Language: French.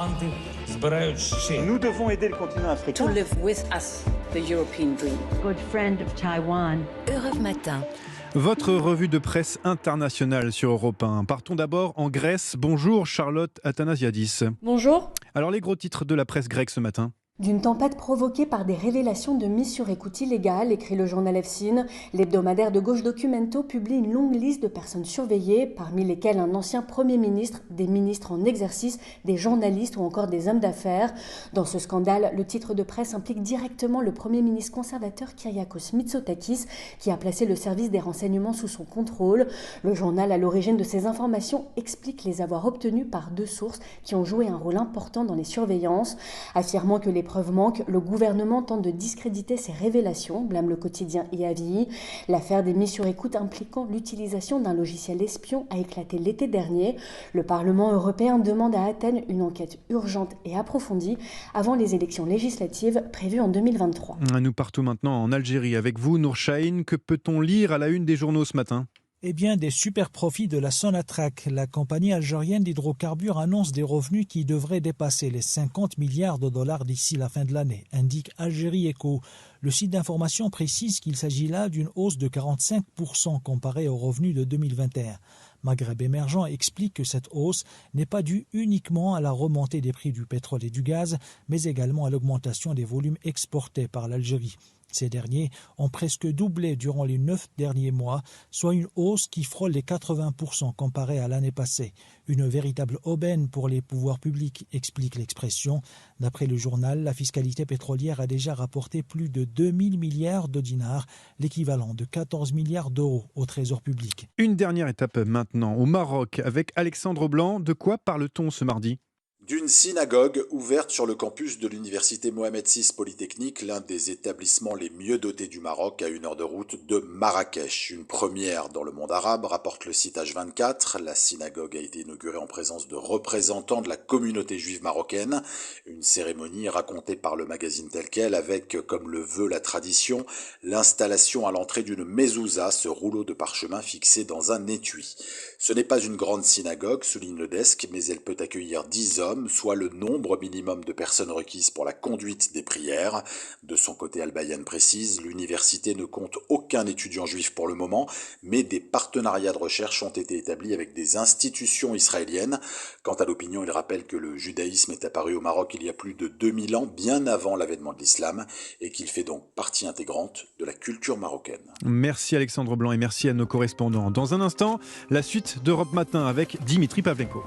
Nous devons aider le continent africain. To live with us, the European dream. Good friend of Taiwan. Europe Matin. Votre revue de presse internationale sur Europe 1. Partons d'abord en Grèce. Bonjour Charlotte Athanasiadis. Bonjour. Alors les gros titres de la presse grecque ce matin. D'une tempête provoquée par des révélations de mise sur écoute illégale, écrit le journal EFSIN, l'hebdomadaire de gauche Documento publie une longue liste de personnes surveillées, parmi lesquelles un ancien Premier ministre, des ministres en exercice, des journalistes ou encore des hommes d'affaires. Dans ce scandale, le titre de presse implique directement le Premier ministre conservateur Kyriakos Mitsotakis, qui a placé le service des renseignements sous son contrôle. Le journal, à l'origine de ces informations, explique les avoir obtenues par deux sources qui ont joué un rôle important dans les surveillances, affirmant que les preuves manquent, le gouvernement tente de discréditer ces révélations, blâme le quotidien IAVI. L'affaire des mises sur écoute impliquant l'utilisation d'un logiciel espion a éclaté l'été dernier. Le Parlement européen demande à Athènes une enquête urgente et approfondie avant les élections législatives prévues en 2023. Nous partons maintenant en Algérie avec vous, Nour Chahine. Que peut-on lire à la une des journaux ce matin ? Eh bien, des super profits de la Sonatrach. La compagnie algérienne d'hydrocarbures annonce des revenus qui devraient dépasser les 50 milliards de dollars d'ici la fin de l'année, indique Algérie Echo. Le site d'information précise qu'il s'agit là d'une hausse de 45% comparée aux revenus de 2021. Maghreb Émergent explique que cette hausse n'est pas due uniquement à la remontée des prix du pétrole et du gaz, mais également à l'augmentation des volumes exportés par l'Algérie. Ces derniers ont presque doublé durant les 9 derniers mois, soit une hausse qui frôle les 80% comparée à l'année passée. Une véritable aubaine pour les pouvoirs publics, explique l'expression. D'après le journal, la fiscalité pétrolière a déjà rapporté plus de 2000 milliards de dinars, l'équivalent de 14 milliards d'euros au trésor public. Une dernière étape maintenant, au Maroc, avec Alexandre Blanc. De quoi parle-t-on ce mardi ? D'une synagogue ouverte sur le campus de l'université Mohamed VI Polytechnique, l'un des établissements les mieux dotés du Maroc, à 1 heure de route de Marrakech. Une première dans le monde arabe, rapporte le site H24. La synagogue a été inaugurée en présence de représentants de la communauté juive marocaine. Une cérémonie racontée par le magazine tel quel avec, comme le veut la tradition, l'installation à l'entrée d'une mezouza, ce rouleau de parchemin fixé dans un étui. Ce n'est pas une grande synagogue, souligne le desk, mais elle peut accueillir 10 hommes, soit le nombre minimum de personnes requises pour la conduite des prières. De son côté, Al-Bayan précise, l'université ne compte aucun étudiant juif pour le moment, mais des partenariats de recherche ont été établis avec des institutions israéliennes. Quant à l'opinion, il rappelle que le judaïsme est apparu au Maroc il y a plus de 2000 ans, bien avant l'avènement de l'islam, et qu'il fait donc partie intégrante de la culture marocaine. Merci Alexandre Blanc et merci à nos correspondants. Dans un instant, la suite d'Europe Matin avec Dimitri Pavlenko.